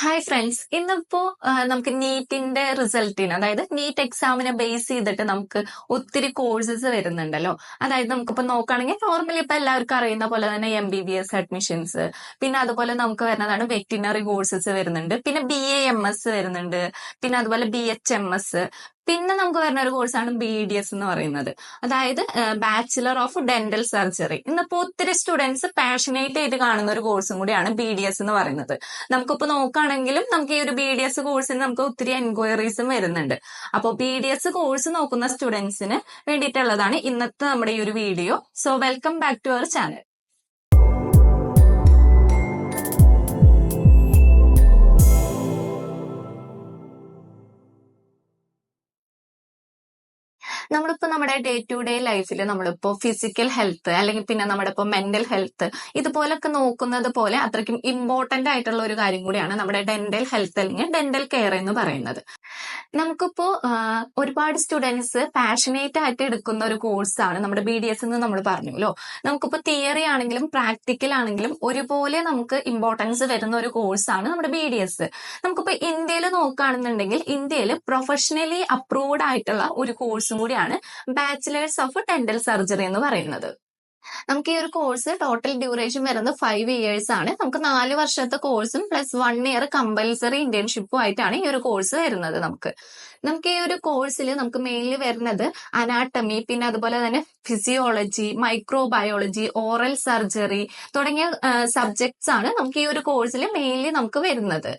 Hi friends, ഇന്നിപ്പോ നമുക്ക് നീറ്റിന്റെ റിസൾട്ടിന്, അതായത് നീറ്റ് എക്സാമിനെ ബേസ് ചെയ്തിട്ട് നമുക്ക് ഒത്തിരി കോഴ്സസ് വരുന്നുണ്ടല്ലോ. അതായത് നമുക്കിപ്പോ നോക്കുകയാണെങ്കിൽ നോർമലി ഇപ്പൊ എല്ലാവർക്കും അറിയുന്ന പോലെ തന്നെ MBBS അഡ്മിഷൻസ്, പിന്നെ അതുപോലെ നമുക്ക് വരുന്നതാണ് വെറ്റിനറി കോഴ്സസ് വരുന്നുണ്ട്, പിന്നെ BAMS വരുന്നുണ്ട്, പിന്നെ അതുപോലെ BHMS, പിന്നെ നമുക്ക് വരുന്ന ഒരു കോഴ്സാണ് BDS എന്ന് പറയുന്നത്, അതായത് ബാച്ചിലർ ഓഫ് ഡെന്റൽ സർജറി. ഇന്നിപ്പോ ഒത്തിരി സ്റ്റുഡൻസ് പാഷനേറ്റ് ആയിട്ട് കാണുന്ന ഒരു കോഴ്സും കൂടിയാണ് BDS എന്ന് പറയുന്നത്. നമുക്കിപ്പോ നോക്കുകയാണെങ്കിലും നമുക്ക് ഈ ഒരു BDS കോഴ്സിന് നമുക്ക് ഒത്തിരി എൻക്വയറീസും വരുന്നുണ്ട്. അപ്പോൾ BDS കോഴ്സ് നോക്കുന്ന സ്റ്റുഡൻസിന് വേണ്ടിയിട്ടുള്ളതാണ് ഇന്നത്തെ നമ്മുടെ ഈ ഒരു video. So welcome back to our channel. നമ്മളിപ്പോ നമ്മുടെ ഡേ ടു ഡേ ലൈഫിൽ നമ്മളിപ്പോ ഫിസിക്കൽ ഹെൽത്ത് അല്ലെങ്കിൽ പിന്നെ നമ്മുടെ ഇപ്പോ മെന്റൽ ഹെൽത്ത് ഇതുപോലൊക്കെ നോക്കുന്നത് പോലെ അത്രയ്ക്കും ഇമ്പോർട്ടന്റ് ആയിട്ടുള്ള ഒരു കാര്യം കൂടിയാണ് നമ്മുടെ ഡെന്റൽ ഹെൽത്ത് അല്ലെങ്കിൽ ഡെന്റൽ കെയർ എന്ന് പറയുന്നത്. നമുക്കിപ്പോ ഒരുപാട് സ്റ്റുഡൻസ് പാഷനേറ്റ് ആയിട്ട് എടുക്കുന്ന ഒരു കോഴ്സാണ് നമ്മുടെ BDS എന്ന് നമ്മൾ പറഞ്ഞല്ലോ. നമുക്കിപ്പോ തിയറി ആണെങ്കിലും പ്രാക്ടിക്കൽ ആണെങ്കിലും ഒരുപോലെ നമുക്ക് ഇമ്പോർട്ടൻസ് വരുന്ന ഒരു കോഴ്സാണ് നമ്മുടെ BDS. നമുക്കിപ്പോ ഇന്ത്യയിൽ നോക്കുകയാണെന്നുണ്ടെങ്കിൽ ഇന്ത്യയിൽ പ്രൊഫഷണലി അപ്രൂവ്ഡ് ആയിട്ടുള്ള ഒരു കോഴ്സും കൂടിയാണ് ബാച്ചിലേഴ്സ് ഓഫ് ഡെന്റൽ സർജറി എന്ന് പറയുന്നത്. നമുക്ക് ഈ ഒരു കോഴ്സ് ടോട്ടൽ ഡ്യൂറേഷൻ വരുന്നത് 5 ഇയേഴ്സ് ആണ്. നമുക്ക് 4 വർഷത്തെ കോഴ്സും പ്ലസ് 1 ഇയർ കമ്പൽസറി ഇന്റേൺഷിപ്പും ആയിട്ടാണ് ഈ ഒരു കോഴ്സ് വരുന്നത്. നമുക്ക് ഈ ഒരു കോഴ്സിൽ നമുക്ക് മെയിൻലി വരുന്നത് അനാട്ടമി, പിന്നെ അതുപോലെ തന്നെ ഫിസിയോളജി, മൈക്രോബയോളജി, ഓറൽ സർജറി തുടങ്ങിയ സബ്ജക്ട്സ് ആണ് നമുക്ക് ഈ ഒരു കോഴ്സിൽ മെയിൻലി നമുക്ക് വരുന്നത്.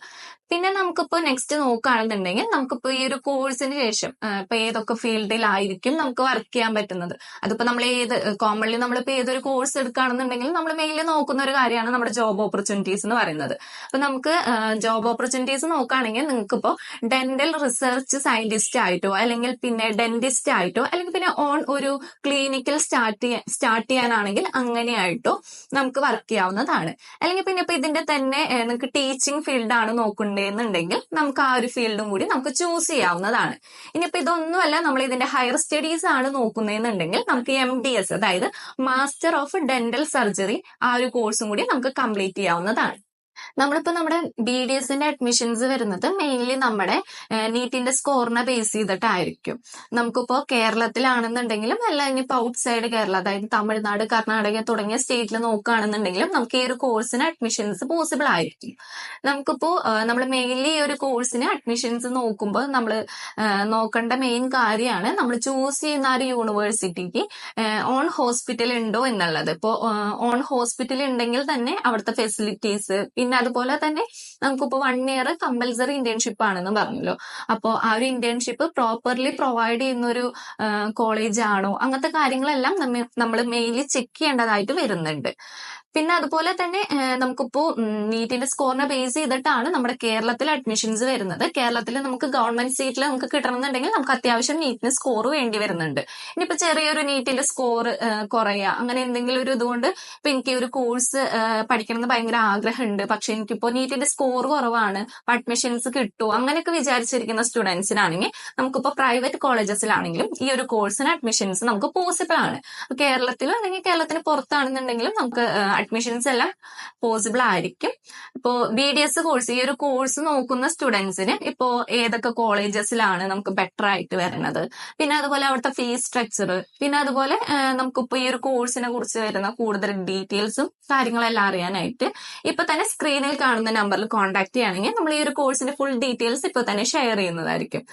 പിന്നെ നമുക്കിപ്പോ നെക്സ്റ്റ് നോക്കുകയാണെന്നുണ്ടെങ്കിൽ നമുക്കിപ്പോ ഈ ഒരു കോഴ്സിന് ശേഷം ഇപ്പൊ ഏതൊക്കെ ഫീൽഡിലായിരിക്കും നമുക്ക് വർക്ക് ചെയ്യാൻ പറ്റുന്നത്. അതിപ്പോ നമ്മൾ കോമൺലി നമ്മളിപ്പോ ഏതൊരു കോഴ്സ് എടുക്കുകയാണെന്നുണ്ടെങ്കിൽ നമ്മൾ മെയിൻലി നോക്കുന്ന ഒരു കാര്യമാണ് നമ്മുടെ ജോബ് ഓപ്പർച്യൂണിറ്റീസ് എന്ന് പറയുന്നത്. അപ്പൊ നമുക്ക് ജോബ് ഓപ്പർച്യൂണിറ്റീസ് നോക്കുകയാണെങ്കിൽ നിങ്ങൾക്കിപ്പോ ഡെന്റൽ റിസർച്ച് സയന്റിസ്റ്റ് ആയിട്ടോ അല്ലെങ്കിൽ പിന്നെ ഡെന്റിസ്റ്റ് ആയിട്ടോ അല്ലെങ്കിൽ പിന്നെ ഓൺ ഒരു ക്ലിനിക്കൽ സ്റ്റാർട്ട് ചെയ്യാനാണെങ്കിൽ അങ്ങനെയായിട്ടോ നമുക്ക് വർക്ക് ചെയ്യാവുന്നതാണ്. അല്ലെങ്കിൽ പിന്നെ ഇപ്പൊ ഇതിന്റെ തന്നെ നിങ്ങൾക്ക് ടീച്ചിങ് ഫീൽഡാണ് നോക്കണ്ടേന്നുണ്ടെങ്കിൽ നമുക്ക് ആ ഒരു ഫീൽഡും കൂടി നമുക്ക് ചൂസ് ചെയ്യാവുന്നതാണ്. ഇനിയിപ്പോ ഇതൊന്നുമല്ല നമ്മൾ ഇതിന്റെ ഹയർ സ്റ്റഡീസ് ആണ് നോക്കുന്നതെന്നുണ്ടെങ്കിൽ നമുക്ക് MDS, അതായത് മാസ്റ്റർ ഓഫ് ഡെന്റൽ സർജറി, ആ ഒരു കോഴ്സും കൂടി നമുക്ക് കംപ്ലീറ്റ് ചെയ്യാവുന്നതാണ്. നമ്മളിപ്പോ നമ്മുടെ BDSന്റെ അഡ്മിഷൻസ് വരുന്നത് മെയിൻലി നമ്മുടെ നീറ്റിന്റെ സ്കോറിനെ ബേസ് ചെയ്തിട്ടായിരിക്കും. നമുക്കിപ്പോ കേരളത്തിലാണെന്നുണ്ടെങ്കിലും അല്ല ഇനിയിപ്പോ ഔട്ട് സൈഡ് കേരള, അതായത് തമിഴ്നാട്, കർണാടക തുടങ്ങിയ സ്റ്റേറ്റിൽ നോക്കുകയാണെന്നുണ്ടെങ്കിലും നമുക്ക് ഈ ഒരു കോഴ്സിന് അഡ്മിഷൻസ് പോസിബിൾ ആയിരിക്കും. നമുക്കിപ്പോ നമ്മൾ മെയിൻലി ഈ ഒരു കോഴ്സിന് അഡ്മിഷൻസ് നോക്കുമ്പോൾ നമ്മൾ നോക്കേണ്ട മെയിൻ കാര്യമാണ് നമ്മൾ ചൂസ് ചെയ്യുന്ന ആ ഒരു യൂണിവേഴ്സിറ്റിക്ക് ഓൺ ഹോസ്പിറ്റൽ ഉണ്ടോ എന്നുള്ളത്. ഇപ്പോ ഓൺ ഹോസ്പിറ്റൽ ഉണ്ടെങ്കിൽ തന്നെ അവിടുത്തെ ഫെസിലിറ്റീസ്, പിന്നെ അതുപോലെ തന്നെ നമുക്കിപ്പോ 1 ഇയർ കമ്പൽസറി ഇന്റേൺഷിപ്പ് ആണെന്ന് പറഞ്ഞല്ലോ. അപ്പോ ആ ഒരു ഇന്റേൺഷിപ്പ് പ്രോപ്പർലി പ്രൊവൈഡ് ചെയ്യുന്ന ഒരു കോളേജ് ആണോ, അങ്ങനത്തെ കാര്യങ്ങളെല്ലാം നമ്മൾ മെയിൻലി ചെക്ക് ചെയ്യേണ്ടതായിട്ട് വരുന്നുണ്ട്. പിന്നെ അതുപോലെ തന്നെ നമുക്കിപ്പോ നീറ്റിന്റെ സ്കോറിനെ ബേസ് ചെയ്തിട്ടാണ് നമ്മുടെ കേരളത്തിൽ അഡ്മിഷൻസ് വരുന്നത്. കേരളത്തിൽ നമുക്ക് ഗവൺമെന്റ് സീറ്റിൽ നമുക്ക് കിട്ടണമെന്നുണ്ടെങ്കിൽ നമുക്ക് അത്യാവശ്യം നീറ്റിന് സ്കോർ വേണ്ടി വരുന്നുണ്ട്. ഇനിയിപ്പോ ചെറിയൊരു നീറ്റിന്റെ സ്കോർ കുറയുക അങ്ങനെ എന്തെങ്കിലും ഒരു ഇതുകൊണ്ട് ഇപ്പൊ എനിക്ക് ഒരു കോഴ്സ് പഠിക്കണമെന്ന് ഭയങ്കര ആഗ്രഹമുണ്ട്, പക്ഷെ എനിക്കിപ്പോ നീറ്റിന്റെ സ്കോർ കുറവാണ്, അഡ്മിഷൻസ് കിട്ടുമോ അങ്ങനെയൊക്കെ വിചാരിച്ചിരിക്കുന്ന സ്റ്റുഡൻസിനാണെങ്കിൽ നമുക്കിപ്പോ പ്രൈവറ്റ് കോളേജസിലാണെങ്കിലും ഈ ഒരു കോഴ്സിന് അഡ്മിഷൻസ് നമുക്ക് പോസിബിൾ ആണ്. കേരളത്തിലോ അല്ലെങ്കിൽ കേരളത്തിന് പുറത്താണെന്നുണ്ടെങ്കിലും നമുക്ക് അഡ്മിഷൻസ് എല്ലാം പോസിബിൾ ആയിരിക്കും. ഇപ്പോ BDS കോഴ്സ്, ഈ ഒരു കോഴ്സ് നോക്കുന്ന സ്റ്റുഡൻസിന് ഇപ്പോ ഏതൊക്കെ കോളേജസിലാണ് നമുക്ക് ബെറ്റർ ആയിട്ട് വരുന്നത്, പിന്നെ അതുപോലെ അവിടുത്തെ ഫീസ് സ്ട്രക്ചർ, പിന്നെ അതുപോലെ നമുക്കിപ്പോ ഈ ഒരു കോഴ്സിനെ കുറിച്ച് വരുന്ന കൂടുതൽ ഡീറ്റെയിൽസും കാര്യങ്ങളെല്ലാം അറിയാനായിട്ട് ഇപ്പൊ തന്നെ സ്ക്രീനിൽ കാണുന്ന നമ്പറിൽ കോൺടാക്ട് ചെയ്യുകയാണെങ്കിൽ നമ്മൾ ഈ ഒരു കോഴ്സിന്റെ ഫുൾ ഡീറ്റെയിൽസ് ഇപ്പൊ തന്നെ ഷെയർ ചെയ്യുന്നതായിരിക്കും.